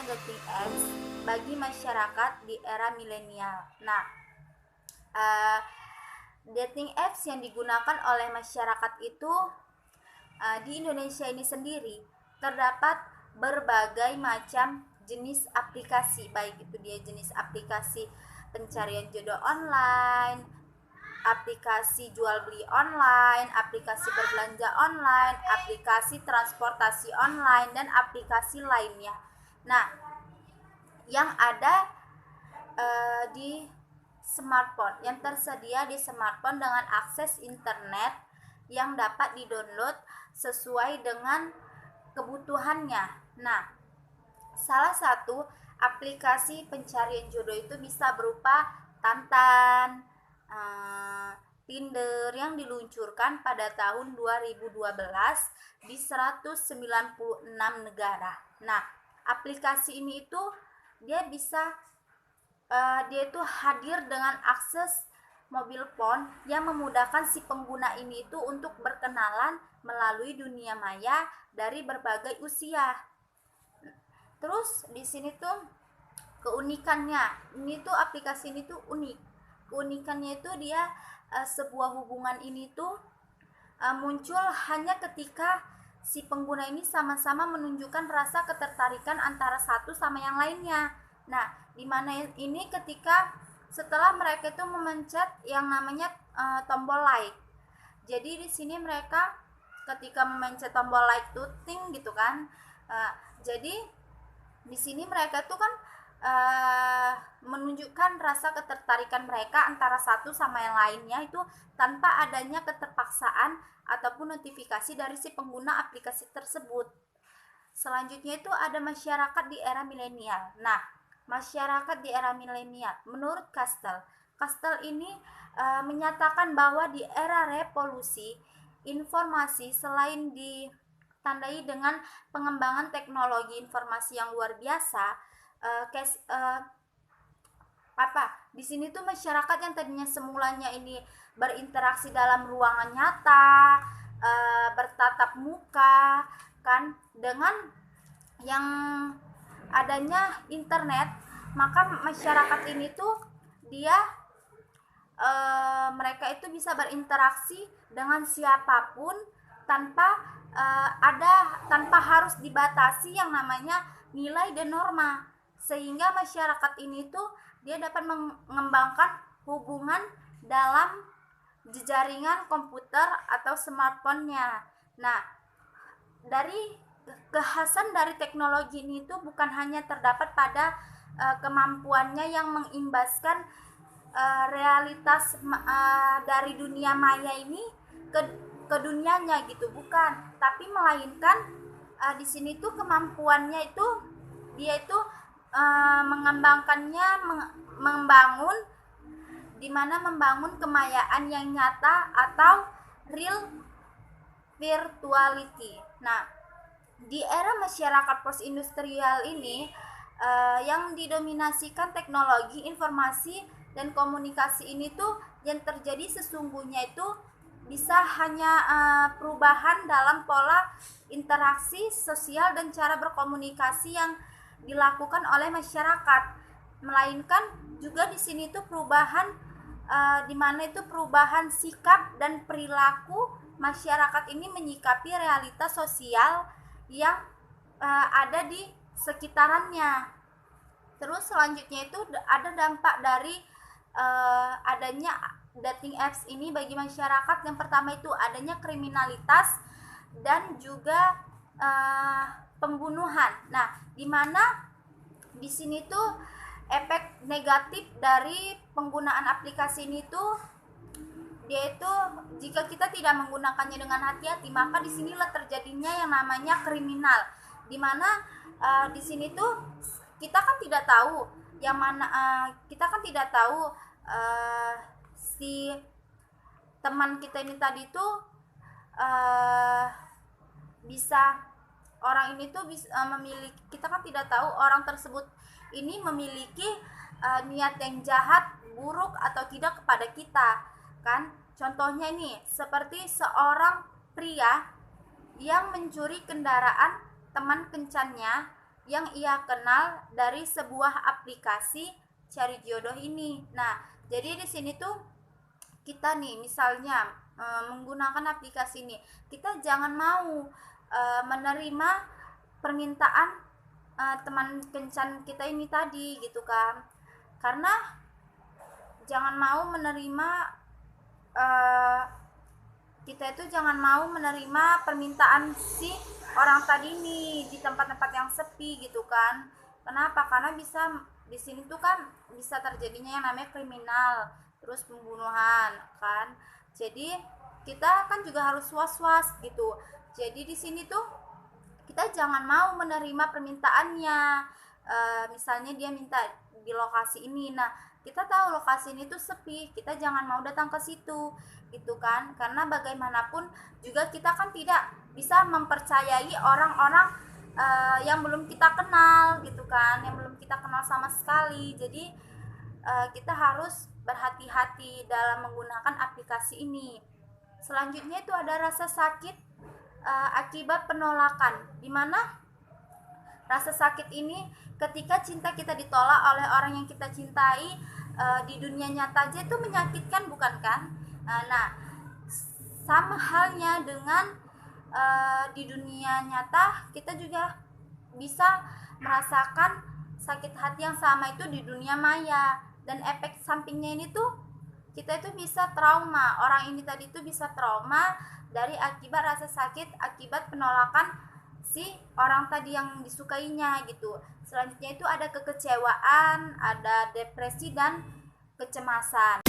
dating apps bagi masyarakat di era milenial. Nah, dating apps yang digunakan oleh masyarakat itu di Indonesia ini sendiri terdapat berbagai macam jenis aplikasi, baik itu dia jenis aplikasi pencarian jodoh online, aplikasi jual beli online, aplikasi berbelanja online, aplikasi transportasi online, dan aplikasi lainnya. Nah, yang ada di smartphone, yang tersedia di smartphone dengan akses internet yang dapat didownload sesuai dengan kebutuhannya. Nah, salah satu aplikasi pencarian jodoh itu bisa berupa Tantan, Tinder yang diluncurkan pada tahun 2012 di 196 negara. Nah, aplikasi ini itu dia itu hadir dengan akses mobil phone yang memudahkan si pengguna ini itu untuk berkenalan melalui dunia maya dari berbagai usia. Terus di sini tuh keunikannya, ini tuh aplikasi ini tuh unik. Keunikannya itu dia sebuah hubungan ini tuh muncul hanya ketika si pengguna ini sama-sama menunjukkan rasa ketertarikan antara satu sama yang lainnya. Nah, dimana ini ketika setelah mereka itu memencet yang namanya tombol like. Jadi di sini mereka ketika memencet tombol like tuh ting gitu kan. Jadi di sini mereka tuh kan menunjukkan rasa ketertarikan mereka antara satu sama yang lainnya itu tanpa adanya keterpaksaan ataupun notifikasi dari si pengguna aplikasi tersebut. Selanjutnya itu ada masyarakat di era milenial. Nah, masyarakat di era milenial menurut Kastel ini menyatakan bahwa di era revolusi informasi selain ditandai dengan pengembangan teknologi informasi yang luar biasa, di sini tuh masyarakat yang tadinya semulanya ini berinteraksi dalam ruangan nyata, bertatap muka kan, dengan yang adanya internet, maka masyarakat ini tuh dia mereka itu bisa berinteraksi dengan siapapun tanpa tanpa harus dibatasi yang namanya nilai dan norma, sehingga masyarakat ini tuh dia dapat mengembangkan hubungan dalam jaringan komputer atau smartphone-nya. Nah, dari kekhasan dari teknologi ini tuh bukan hanya terdapat pada kemampuannya yang mengimbaskan realitas dari dunia maya ini ke dunianya gitu, bukan, tapi melainkan di sini tuh kemampuannya itu dia itu mengembangkannya membangun dimana membangun kemayaan yang nyata atau real virtuality. Nah, di era masyarakat post-industrial ini yang didominasikan teknologi informasi dan komunikasi ini tuh yang terjadi sesungguhnya itu bisa hanya perubahan dalam pola interaksi sosial dan cara berkomunikasi yang dilakukan oleh masyarakat, melainkan juga di sini tuh perubahan di mana itu perubahan sikap dan perilaku masyarakat ini menyikapi realitas sosial yang ada di sekitarannya. Terus selanjutnya itu ada dampak dari adanya dating apps ini bagi masyarakat. Yang pertama itu adanya kriminalitas dan juga pembunuhan. Nah, di mana di sini tuh efek negatif dari penggunaan aplikasi ini tuh yaitu jika kita tidak menggunakannya dengan hati-hati, maka di sinilah terjadinya yang namanya kriminal, di mana di sini tuh kita kan tidak tahu yang mana kita kan tidak tahu si teman kita ini tadi tuh bisa orang ini tuh bisa memiliki, kita kan tidak tahu orang tersebut ini memiliki niat yang jahat, buruk atau tidak kepada kita kan. Contohnya nih seperti seorang pria yang mencuri kendaraan teman kencannya yang ia kenal dari sebuah aplikasi cari jodoh ini. Nah, jadi di sini tuh kita nih misalnya menggunakan aplikasi ini, kita jangan mau menerima permintaan teman kencan kita ini tadi gitu kan. Karena jangan mau menerima kita itu jangan mau menerima permintaan si orang tadi nih di tempat-tempat yang sepi gitu kan. Kenapa? Karena bisa di sini tuh kan bisa terjadinya yang namanya kriminal, terus pembunuhan kan. Jadi kita kan juga harus was-was gitu. Jadi di sini tuh kita jangan mau menerima permintaannya. Misalnya dia minta di lokasi ini, nah kita tahu lokasi ini tuh sepi, kita jangan mau datang ke situ gitu kan. Karena bagaimanapun juga kita kan tidak bisa mempercayai orang-orang yang belum kita kenal gitu kan, yang belum kita kenal sama sekali. Jadi kita harus berhati-hati dalam menggunakan aplikasi ini. Selanjutnya itu ada rasa sakit akibat penolakan, dimana rasa sakit ini ketika cinta kita ditolak oleh orang yang kita cintai di dunia nyata aja itu menyakitkan, bukan kan? Nah, sama halnya dengan di dunia nyata kita juga bisa merasakan sakit hati yang sama itu di dunia maya, dan efek sampingnya ini tuh kita itu bisa trauma. Orang ini tadi itu bisa trauma dari akibat rasa sakit akibat penolakan si orang tadi yang disukainya gitu. Selanjutnya itu ada kekecewaan, ada depresi dan kecemasan.